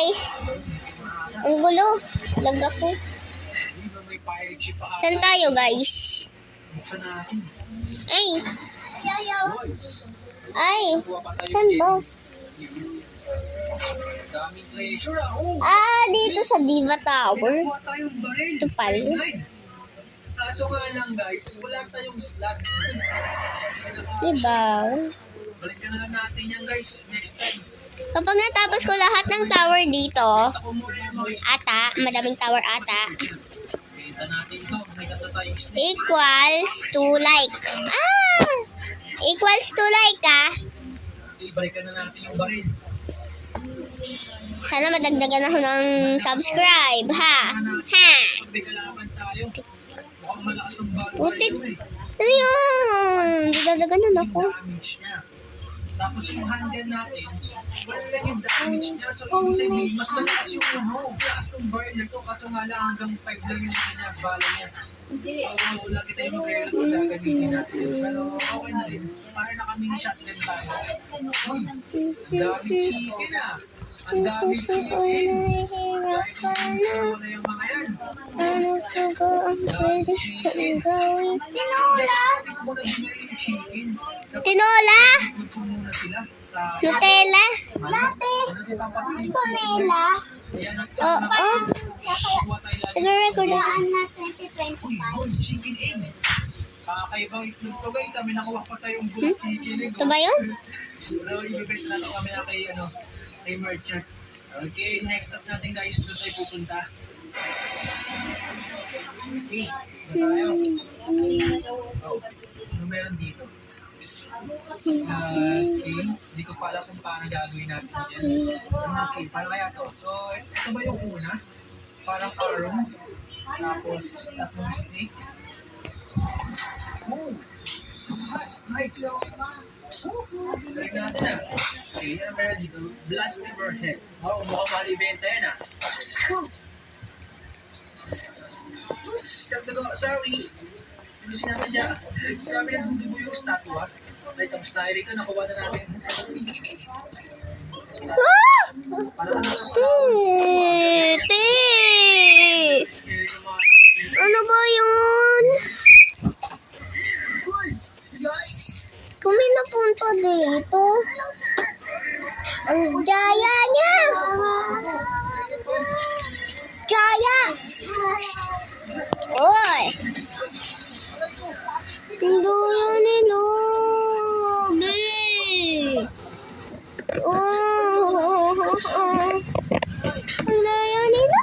guys. Ang gulo. Lag ako. Saan tayo guys? Ay. Ay. Saan ba? Dito sa Diva Tower. Ito pala. Kaso nga lang guys, wala tayong slot. Diba? Balikan na lang natin yan guys, next time. Kapag natapos ko lahat ng tower dito, Ako muna yung mga ata, madaming tower ata, Kita natin to, may kata tayong snake. equals to like. Equals to like Balikan na natin yung baril. Sana madagdagan ako ng subscribe, ha? May kalaban tayo. Mukhang malakas ang balo. Putik. Ano yun? Didadaganan ako. Damage niya. Tapos yung handle natin, wala lang yung damage niya. So, ibig sabihin, mas malakas yung malakas tong baril na to. Kaso nga lang hanggang 5 lang yung kanya, bala niya. So, lagi tayo mag-real kung gagamitin natin. Pero okay na rin. Para na kaming shotgun tayo. Ang daming chicken Ang daming chicken. Ano na yung mga yan? Ano ko ang pwede siyang gawin? Tinola! Tinola? Nutella? Latte? Tonella? Oo. Nag-record ako. Na 2025. Chicken egg. Kakaibang itlog to guys. May nakuha pa tayong good chicken egg. Ito ba yun? Pero ibibit na ito kami na kay merchant. Okay, next stop natin guys. Doon tayo pupunta. Okay, tayo. Ano meron dito? Okay, hindi ko pa alam kung paano gagawin natin yan. Okay, paano kaya to? So, ito ba yung una? Parang arrow. Tapos, tatlong snake. Nice. Like natin Okay, yan meron dito. Blast River Head. Mukhang malibenta yan Oops, sorry. Hindi sinasadya. Grabe nagdudugo yung statue Like, ang snare ka, nakuha na natin. Ano ba yun? Kung may napunta dito, ang jaya niya. Jaya! Oy! Hindi yan inobi. Ang daya nila.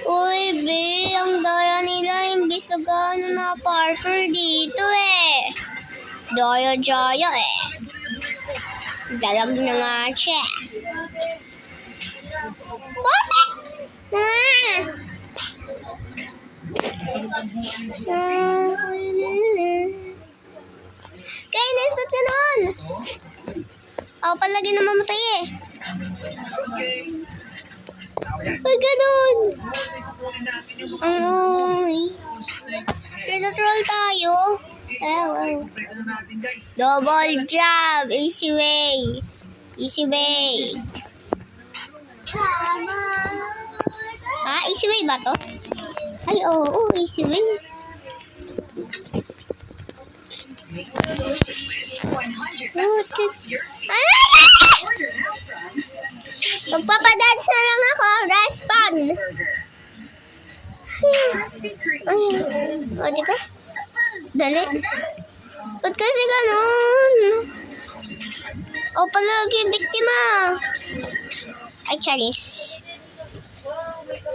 Uy, be, ang daya nila. Imbis na gano'n na parker dito Daya-jaya Dalag na nga siya. Bakit? Kainis, ba't ganon? Ako palagi na mamatay Ba't ganon? Retroll tayo. Double jab. Easy way. Easy way. Easy way ba to? Ay, oo, easy way. Magpapadance na lang ako. Respawn. O, di ba? Dali. Ba't kasi ganon? O, palagi biktima. Ay, Charis.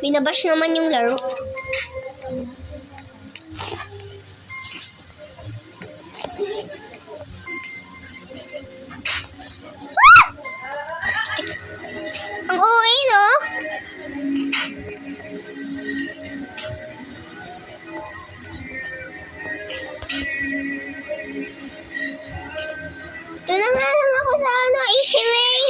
Binabash naman yung laro. Ang OA, no? Doon na nga lang ako sa easy way.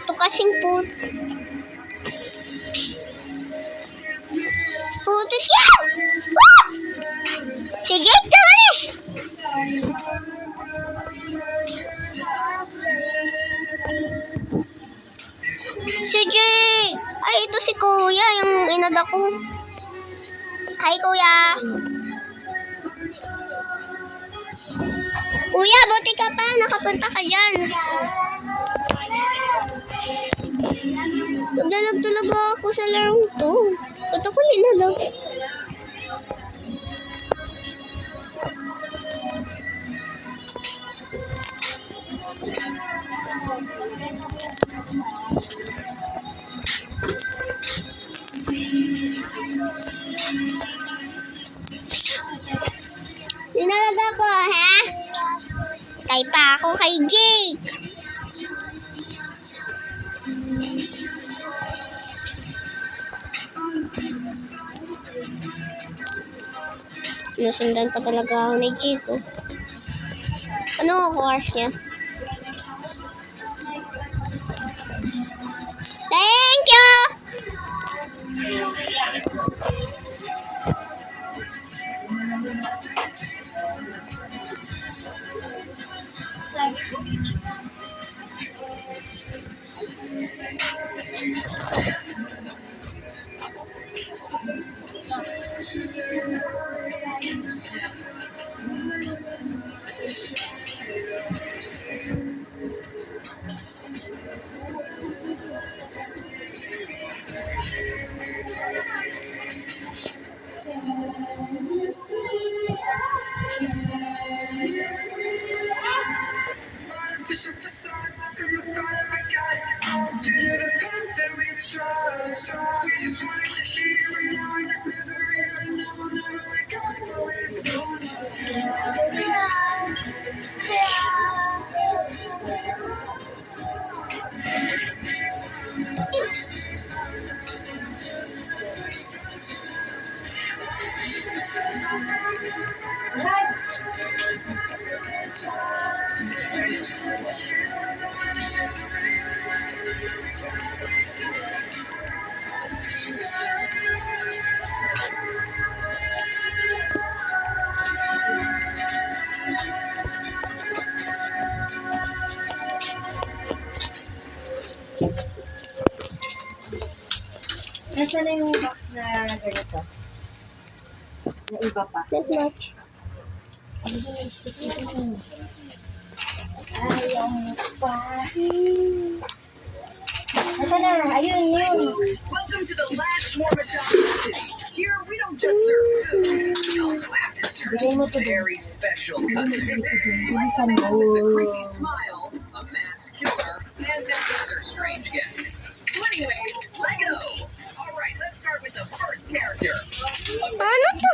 Ito kasing Putik yan! Woo! Si Jake naman eh! Si Jake! Ay, ito si Kuya, yung inada ko. Hi, Kuya! Kuya, buti ka pa. Nakapunta ka dyan. Nagdalag talaga ako sa larong to. Ba't ako linalag? Linalag ako, ha? Tay pa ako kay Jake. Sinusundan pa talaga ako ni Jake, oh. Ano ang course niya? Thank you! Nasaan na yung box na ganito? Na iba pa? Not much. Ayaw mo pa. Nasaan na? Ayun, yun. Welcome to the last shawarma shop in the city. Here, we don't just serve food, we also have to serve Bigay mo to dun. very special customers. Bilisan mo. With a creepy smile, a masked killer, and many other strange guests. So anyways, let's go. All right, let's start with the first character. Ano to?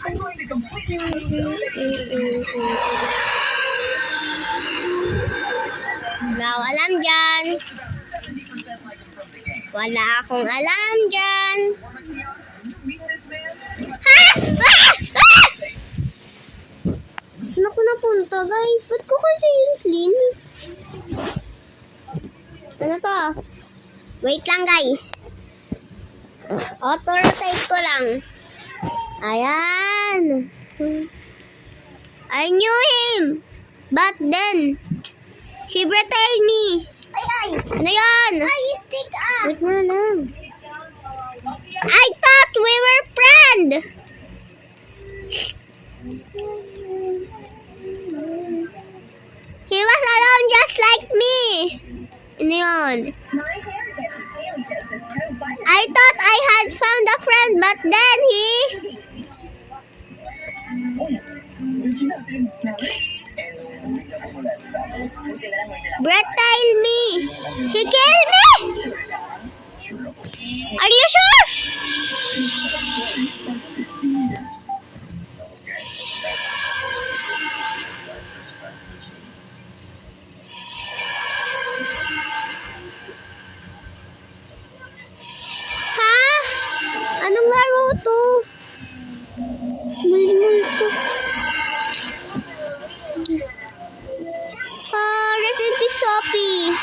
I'm going to completely remove the Wala akong alam dyan. 70% like him from the game. Wala akong alam dyan. Shawarma kiosk, you meet this man? Ha? Ah! Ah! Saan ako napunta, guys? Ba't ko kasi yung clean? Ano to? Wait lang, guys. Auto-rotate ko lang. Ayan. I knew him. But then, he betrayed me. Ay! Ano yan? Ay, stick up. Wait na lang. I thought we were friends. He was alone just like me. Ano yun? I thought I had found a friend, but then he... betrayed me. He killed me. Are you sure? Ha? Anong laro to? Multo. Recipe Shopee.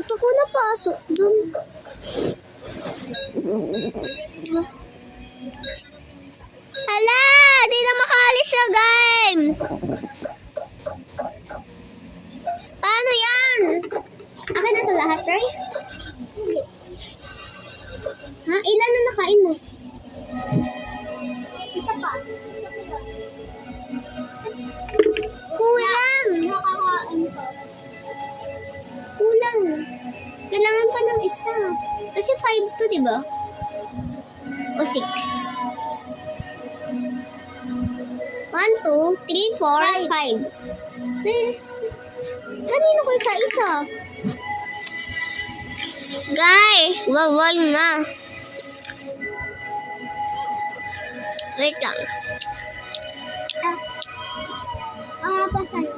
ako napasok dun. Hala! Di na makaalis sa game! Paano yan? Akin na to lahat, Roy? Hindi. Ha? Ilan na nakain mo? Isa pa. Kulang! Makakain pa. Kulang. Kailangan pa ng isa. Kasi 5 to, di ba? O 6. 1, 2, 3, 4, 5. Kanino ko sa isa? Guys, wawal na. Wait lang. Pasay.